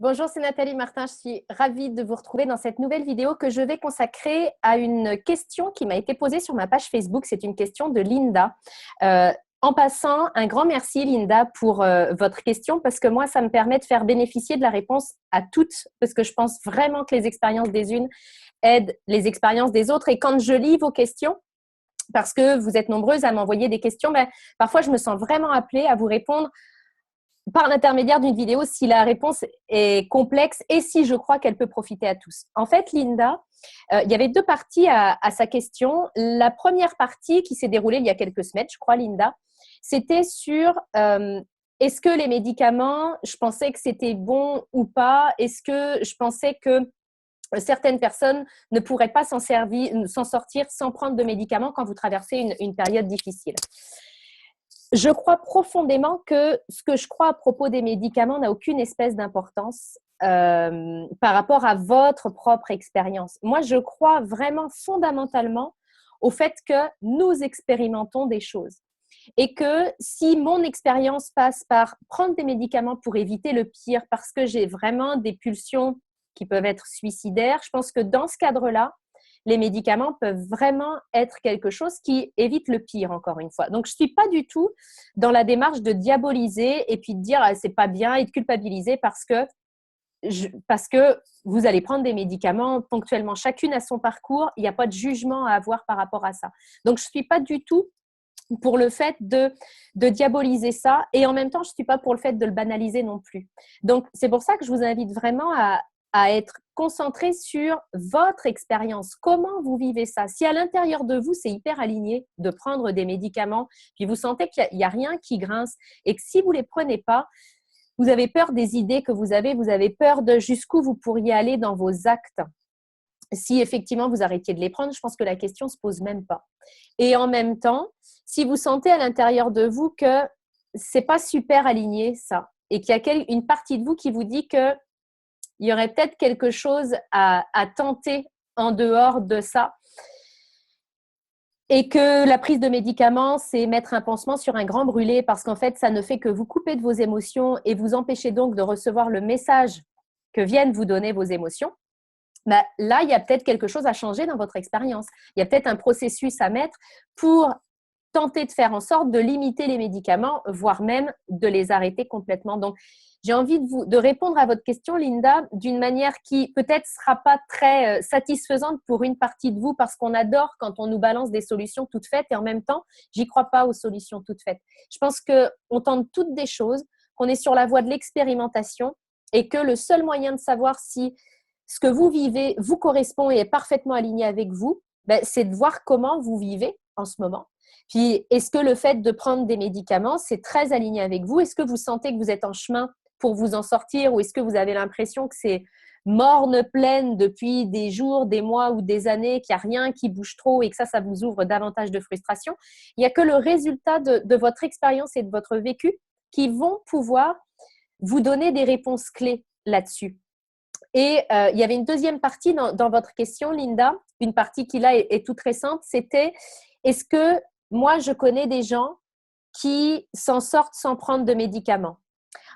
Bonjour, c'est Nathalie Martin. Je suis ravie de vous retrouver dans cette nouvelle vidéo que je vais consacrer à une question qui m'a été posée sur ma page Facebook. C'est une question de Linda. En passant, un grand merci Linda pour votre question parce que moi, ça me permet de faire bénéficier de la réponse à toutes parce que je pense vraiment que les expériences des unes aident les expériences des autres. Et quand je lis vos questions, parce que vous êtes nombreuses à m'envoyer des questions, parfois je me sens vraiment appelée à vous répondre par l'intermédiaire d'une vidéo si la réponse est complexe et si je crois qu'elle peut profiter à tous. En fait, Linda, il y avait deux parties à sa question. La première partie qui s'est déroulée il y a quelques semaines, je crois, Linda, c'était sur est-ce que les médicaments, je pensais que c'était bon ou pas? Est-ce que je pensais que certaines personnes ne pourraient pas s'en sortir sans prendre de médicaments quand vous traversez une période difficile? Je crois profondément que ce que je crois à propos des médicaments n'a aucune espèce d'importance par rapport à votre propre expérience. Moi, je crois vraiment fondamentalement au fait que nous expérimentons des choses et que si mon expérience passe par prendre des médicaments pour éviter le pire parce que j'ai vraiment des pulsions qui peuvent être suicidaires, je pense que dans ce cadre-là, les médicaments peuvent vraiment être quelque chose qui évite le pire, encore une fois. Donc, je ne suis pas du tout dans la démarche de diaboliser et puis de dire c'est pas bien et de culpabiliser parce que vous allez prendre des médicaments ponctuellement. Chacune a son parcours, il n'y a pas de jugement à avoir par rapport à ça. Donc, je ne suis pas du tout pour le fait de diaboliser ça et en même temps, je ne suis pas pour le fait de le banaliser non plus. Donc, c'est pour ça que je vous invite vraiment à être concentré sur votre expérience. Comment vous vivez ça? Si à l'intérieur de vous, c'est hyper aligné de prendre des médicaments, puis vous sentez qu'il n'y a rien qui grince et que si vous ne les prenez pas, vous avez peur des idées que vous avez peur de jusqu'où vous pourriez aller dans vos actes. Si effectivement vous arrêtiez de les prendre, je pense que la question ne se pose même pas. Et en même temps, si vous sentez à l'intérieur de vous que c'est pas super aligné ça, et qu'il y a une partie de vous qui vous dit que il y aurait peut-être quelque chose à tenter en dehors de ça, et que la prise de médicaments, c'est mettre un pansement sur un grand brûlé parce qu'en fait, ça ne fait que vous couper de vos émotions et vous empêcher donc de recevoir le message que viennent vous donner vos émotions. Là, il y a peut-être quelque chose à changer dans votre expérience. Il y a peut-être un processus à mettre pour tenter de faire en sorte de limiter les médicaments, voire même de les arrêter complètement. Donc, j'ai envie de répondre à votre question, Linda, d'une manière qui peut-être ne sera pas très satisfaisante pour une partie de vous parce qu'on adore quand on nous balance des solutions toutes faites et en même temps, j'y crois pas aux solutions toutes faites. Je pense qu'on tente toutes des choses, qu'on est sur la voie de l'expérimentation et que le seul moyen de savoir si ce que vous vivez vous correspond et est parfaitement aligné avec vous, c'est de voir comment vous vivez en ce moment. Puis, est-ce que le fait de prendre des médicaments, c'est très aligné avec vous? Est-ce que vous sentez que vous êtes en chemin pour vous en sortir ou est-ce que vous avez l'impression que c'est morne pleine depuis des jours, des mois ou des années, qu'il n'y a rien qui bouge trop et que ça vous ouvre davantage de frustration? Il n'y a que le résultat de votre expérience et de votre vécu qui vont pouvoir vous donner des réponses clés là-dessus. Et il y avait une deuxième partie dans votre question, Linda, une partie qui là est toute récente, c'était est-ce que moi je connais des gens qui s'en sortent sans prendre de médicaments?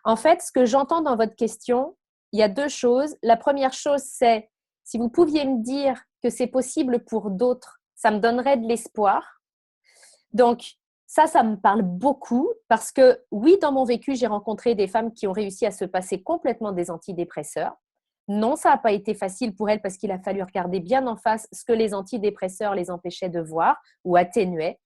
En fait, ce que j'entends dans votre question, il y a deux choses. La première chose, c'est si vous pouviez me dire que c'est possible pour d'autres, ça me donnerait de l'espoir. Donc, ça me parle beaucoup parce que oui, dans mon vécu, j'ai rencontré des femmes qui ont réussi à se passer complètement des antidépresseurs. Non, ça n'a pas été facile pour elles parce qu'il a fallu regarder bien en face ce que les antidépresseurs les empêchaient de voir ou atténuaient.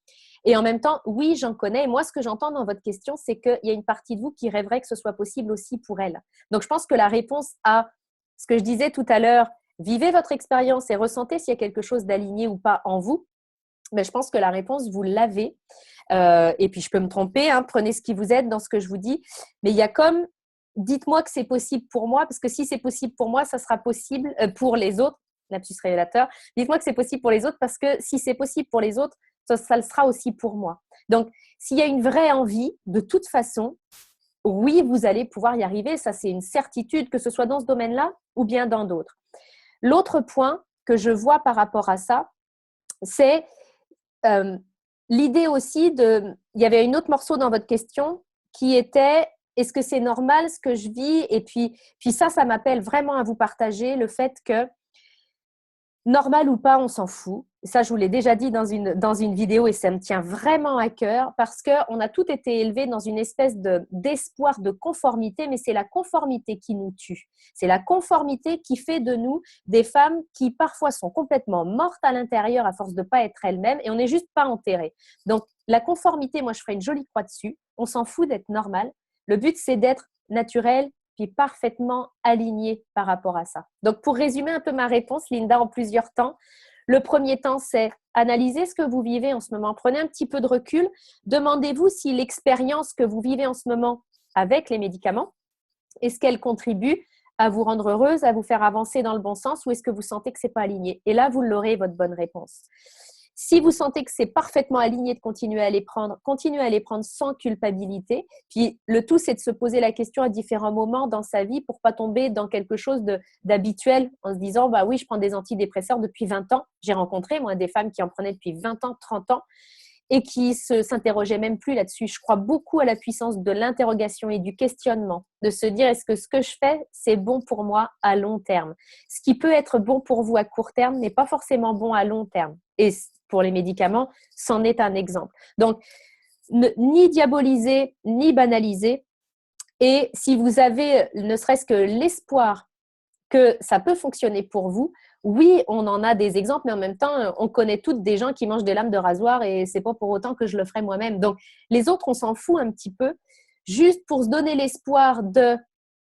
Et en même temps, oui, j'en connais. Et moi, ce que j'entends dans votre question, c'est qu'il y a une partie de vous qui rêverait que ce soit possible aussi pour elles. Donc, je pense que la réponse à ce que je disais tout à l'heure, vivez votre expérience et ressentez s'il y a quelque chose d'aligné ou pas en vous. Mais je pense que la réponse, vous l'avez. Et puis, je peux me tromper, hein, prenez ce qui vous aide dans ce que je vous dis. Mais il y a comme, dites-moi que c'est possible pour moi, parce que si c'est possible pour moi, ça sera possible pour les autres. Lapsus révélateur. Dites-moi que c'est possible pour les autres, parce que si c'est possible pour les autres, ça le sera aussi pour moi. Donc, s'il y a une vraie envie, de toute façon, oui, vous allez pouvoir y arriver. Ça, c'est une certitude, que ce soit dans ce domaine-là ou bien dans d'autres. L'autre point que je vois par rapport à ça, c'est l'idée aussi il y avait un autre morceau dans votre question qui était est-ce que c'est normal ce que je vis? Et puis ça m'appelle vraiment à vous partager le fait que normal ou pas, on s'en fout. Ça, je vous l'ai déjà dit dans une vidéo et ça me tient vraiment à cœur parce qu'on a tout été élevés dans une espèce d'espoir de conformité, mais c'est la conformité qui nous tue. C'est la conformité qui fait de nous des femmes qui parfois sont complètement mortes à l'intérieur à force de ne pas être elles-mêmes et on n'est juste pas enterrées. Donc, la conformité, moi, je ferai une jolie croix dessus. On s'en fout d'être normal. Le but, c'est d'être naturel, puis parfaitement aligné par rapport à ça. Donc, pour résumer un peu ma réponse, Linda, en plusieurs temps, le premier temps, c'est analyser ce que vous vivez en ce moment. Prenez un petit peu de recul. Demandez-vous si l'expérience que vous vivez en ce moment avec les médicaments, est-ce qu'elle contribue à vous rendre heureuse, à vous faire avancer dans le bon sens ou est-ce que vous sentez que ce n'est pas aligné? Et là, vous l'aurez, votre bonne réponse. Si vous sentez que c'est parfaitement aligné de continuez à les prendre sans culpabilité. Puis le tout, c'est de se poser la question à différents moments dans sa vie pour pas tomber dans quelque chose d'habituel en se disant bah oui, je prends des antidépresseurs depuis 20 ans. J'ai rencontré moi des femmes qui en prenaient depuis 20 ans, 30 ans et qui s'interrogeaient même plus là-dessus. Je crois beaucoup à la puissance de l'interrogation et du questionnement, de se dire est-ce que ce que je fais, c'est bon pour moi à long terme? Ce qui peut être bon pour vous à court terme n'est pas forcément bon à long terme. Et pour les médicaments, c'en est un exemple. Donc, ni diaboliser, ni banaliser. Et si vous avez ne serait-ce que l'espoir que ça peut fonctionner pour vous, oui, on en a des exemples, mais en même temps, on connaît toutes des gens qui mangent des lames de rasoir et c'est pas pour autant que je le ferai moi-même. Donc, les autres, on s'en fout un petit peu, juste pour se donner l'espoir de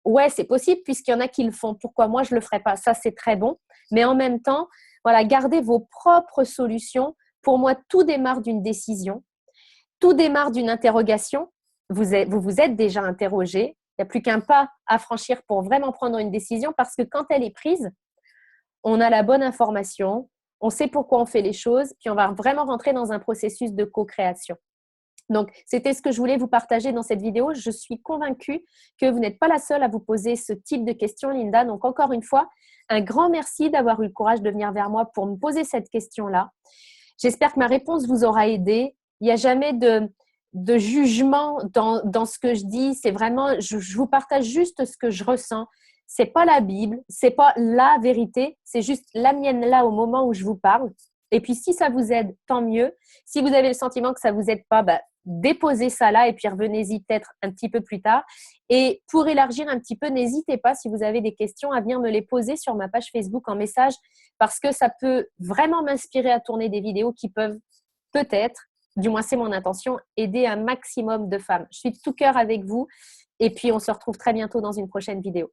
ouais, c'est possible puisqu'il y en a qui le font. Pourquoi moi, je le ferai pas? Ça, c'est très bon. Mais en même temps, voilà, gardez vos propres solutions. Pour moi, tout démarre d'une décision. Tout démarre d'une interrogation. Vous vous êtes déjà interrogé. Il n'y a plus qu'un pas à franchir pour vraiment prendre une décision parce que quand elle est prise, on a la bonne information, on sait pourquoi on fait les choses, puis on va vraiment rentrer dans un processus de co-création. Donc, c'était ce que je voulais vous partager dans cette vidéo. Je suis convaincue que vous n'êtes pas la seule à vous poser ce type de questions, Linda. Donc, encore une fois, un grand merci d'avoir eu le courage de venir vers moi pour me poser cette question-là. J'espère que ma réponse vous aura aidé. Il n'y a jamais de jugement dans ce que je dis. C'est vraiment, je vous partage juste ce que je ressens. C'est pas la Bible, c'est pas la vérité, c'est juste la mienne là au moment où je vous parle. Et puis, si ça vous aide, tant mieux. Si vous avez le sentiment que ça vous aide pas, bah, déposez ça là et puis revenez-y peut-être un petit peu plus tard. Et pour élargir un petit peu, n'hésitez pas, si vous avez des questions, à venir me les poser sur ma page Facebook en message parce que ça peut vraiment m'inspirer à tourner des vidéos qui peuvent peut-être, du moins c'est mon intention, aider un maximum de femmes. Je suis de tout cœur avec vous et puis on se retrouve très bientôt dans une prochaine vidéo.